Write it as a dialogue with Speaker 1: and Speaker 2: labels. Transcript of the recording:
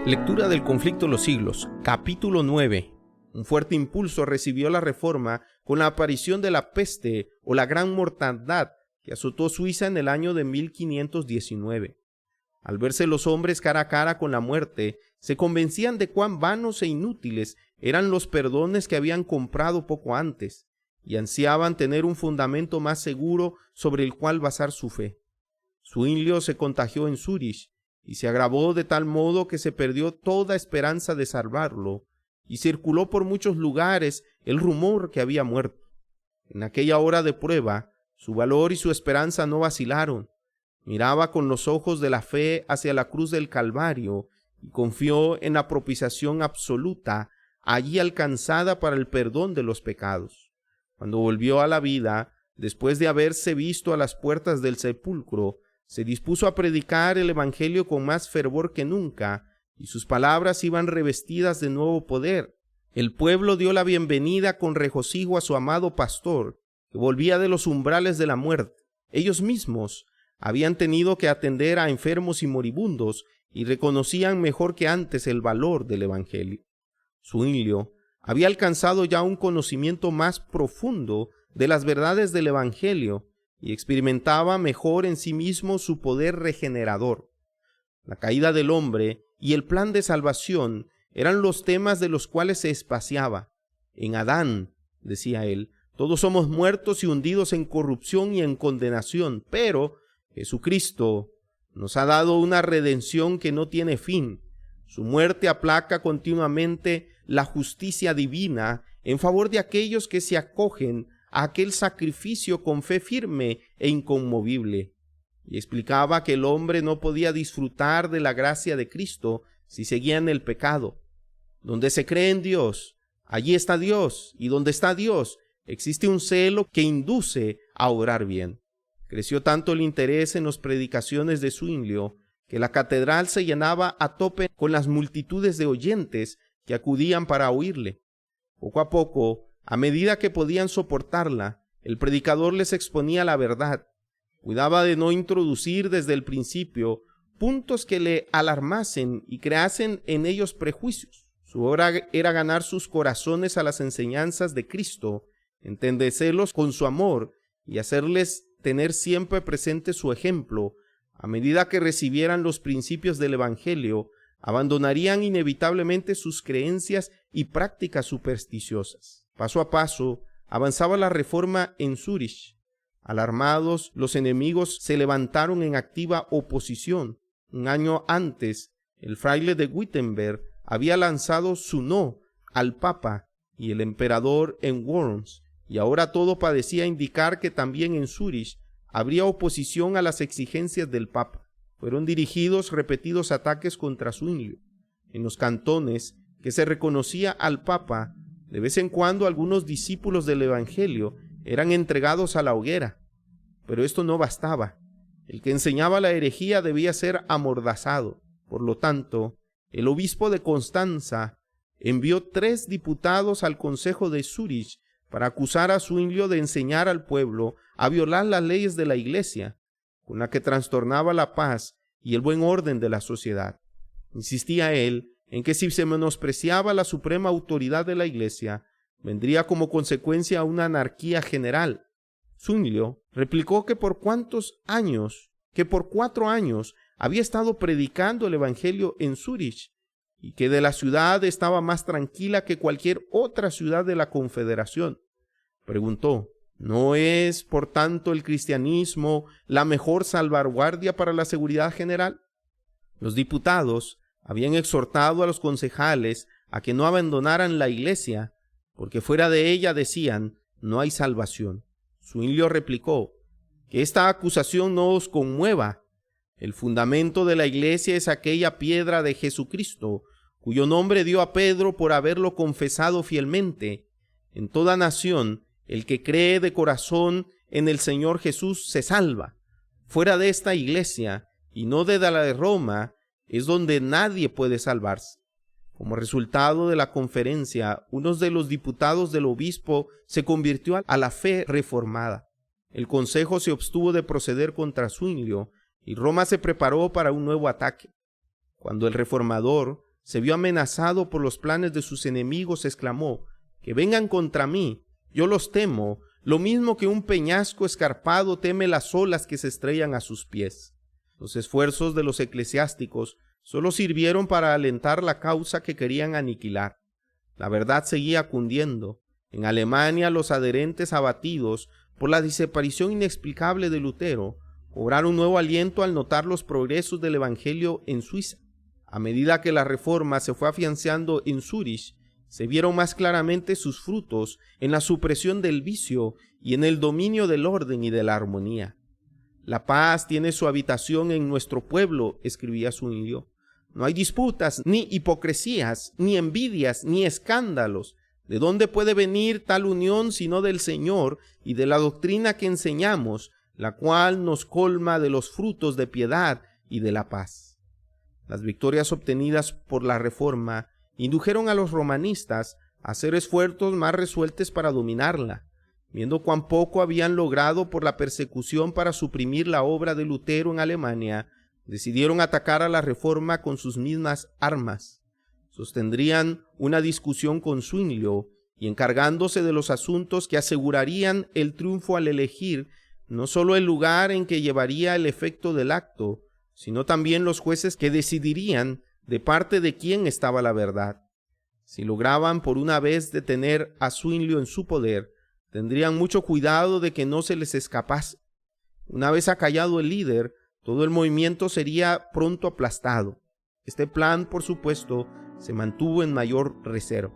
Speaker 1: Lectura del Conflicto de los Siglos, capítulo 9. Un fuerte impulso recibió la Reforma con la aparición de la peste o la gran mortandad que azotó Suiza en el año de 1519. Al verse los hombres cara a cara con la muerte, se convencían de cuán vanos e inútiles eran los perdones que habían comprado poco antes, y ansiaban tener un fundamento más seguro sobre el cual basar su fe. Zwinglio se contagió en Zúrich, y se agravó de tal modo que se perdió toda esperanza de salvarlo, y circuló por muchos lugares el rumor que había muerto. En aquella hora de prueba, su valor y su esperanza no vacilaron. Miraba con los ojos de la fe hacia la cruz del Calvario, y confió en la propiciación absoluta, allí alcanzada para el perdón de los pecados. Cuando volvió a la vida, después de haberse visto a las puertas del sepulcro, se dispuso a predicar el evangelio con más fervor que nunca, y sus palabras iban revestidas de nuevo poder. El pueblo dio la bienvenida con regocijo a su amado pastor, que volvía de los umbrales de la muerte. Ellos mismos habían tenido que atender a enfermos y moribundos, y reconocían mejor que antes el valor del evangelio. Zwinglio había alcanzado ya un conocimiento más profundo de las verdades del evangelio, y experimentaba mejor en sí mismo su poder regenerador. La caída del hombre y el plan de salvación eran los temas de los cuales se espaciaba. En Adán, decía él, todos somos muertos y hundidos en corrupción y en condenación, pero Jesucristo nos ha dado una redención que no tiene fin. Su muerte aplaca continuamente la justicia divina en favor de aquellos que se acogen a aquel sacrificio con fe firme e inconmovible, y explicaba que el hombre no podía disfrutar de la gracia de Cristo si seguía en el pecado. Donde se cree en Dios, allí está Dios, y donde está Dios, existe un celo que induce a obrar bien. Creció tanto el interés en las predicaciones de Zwinglio, que la catedral se llenaba a tope con las multitudes de oyentes que acudían para oírle. Poco a poco, a medida que podían soportarla, el predicador les exponía la verdad. Cuidaba de no introducir desde el principio puntos que le alarmasen y creasen en ellos prejuicios. Su obra era ganar sus corazones a las enseñanzas de Cristo, entendecerlos con su amor y hacerles tener siempre presente su ejemplo. A medida que recibieran los principios del Evangelio, abandonarían inevitablemente sus creencias y prácticas supersticiosas. Paso a paso, avanzaba la reforma en Zúrich. Alarmados, los enemigos se levantaron en activa oposición. Un año antes, el fraile de Wittenberg había lanzado su no al Papa y el emperador en Worms, y ahora todo parecía indicar que también en Zúrich habría oposición a las exigencias del Papa. Fueron dirigidos repetidos ataques contra Zwinglio. En los cantones que se reconocía al Papa, de vez en cuando algunos discípulos del Evangelio eran entregados a la hoguera, pero esto no bastaba. El que enseñaba la herejía debía ser amordazado. Por lo tanto, el obispo de Constanza envió 3 diputados al consejo de Zúrich para acusar a Zwinglio de enseñar al pueblo a violar las leyes de la iglesia, con la que trastornaba la paz y el buen orden de la sociedad. Insistía él en que si se menospreciaba la suprema autoridad de la iglesia, vendría como consecuencia una anarquía general. Zwinglio replicó que por 4 años había estado predicando el evangelio en Zúrich, y que de la ciudad estaba más tranquila que cualquier otra ciudad de la Confederación. Preguntó: ¿no es, por tanto, el cristianismo la mejor salvaguardia para la seguridad general? Los diputados habían exhortado a los concejales a que no abandonaran la iglesia, porque fuera de ella, decían, no hay salvación. Zwinglio replicó: que esta acusación no os conmueva. El fundamento de la iglesia es aquella piedra de Jesucristo, cuyo nombre dio a Pedro por haberlo confesado fielmente. En toda nación, el que cree de corazón en el Señor Jesús se salva. Fuera de esta iglesia, y no de la de Roma, es donde nadie puede salvarse. Como resultado de la conferencia, uno de los diputados del obispo se convirtió a la fe reformada. El consejo se abstuvo de proceder contra Zwinglio, y Roma se preparó para un nuevo ataque. Cuando el reformador se vio amenazado por los planes de sus enemigos, exclamó: «Que vengan contra mí, yo los temo, lo mismo que un peñasco escarpado teme las olas que se estrellan a sus pies». Los esfuerzos de los eclesiásticos solo sirvieron para alentar la causa que querían aniquilar. La verdad seguía cundiendo. En Alemania, los adherentes, abatidos por la desaparición inexplicable de Lutero, cobraron nuevo aliento al notar los progresos del Evangelio en Suiza. A medida que la reforma se fue afianzando en Zúrich, se vieron más claramente sus frutos en la supresión del vicio y en el dominio del orden y de la armonía. «La paz tiene su habitación en nuestro pueblo», escribía Zwinglio. «No hay disputas, ni hipocresías, ni envidias, ni escándalos. ¿De dónde puede venir tal unión sino del Señor y de la doctrina que enseñamos, la cual nos colma de los frutos de piedad y de la paz?» Las victorias obtenidas por la Reforma indujeron a los romanistas a hacer esfuerzos más resueltos para dominarla. Viendo cuán poco habían logrado por la persecución para suprimir la obra de Lutero en Alemania, decidieron atacar a la Reforma con sus mismas armas. Sostendrían una discusión con Zwinglio y, encargándose de los asuntos que asegurarían el triunfo al elegir no solo el lugar en que llevaría el efecto del acto, sino también los jueces que decidirían de parte de quién estaba la verdad. Si lograban por una vez detener a Zwinglio en su poder, tendrían mucho cuidado de que no se les escapase. Una vez acallado el líder, todo el movimiento sería pronto aplastado. Este plan, por supuesto, se mantuvo en mayor reserva.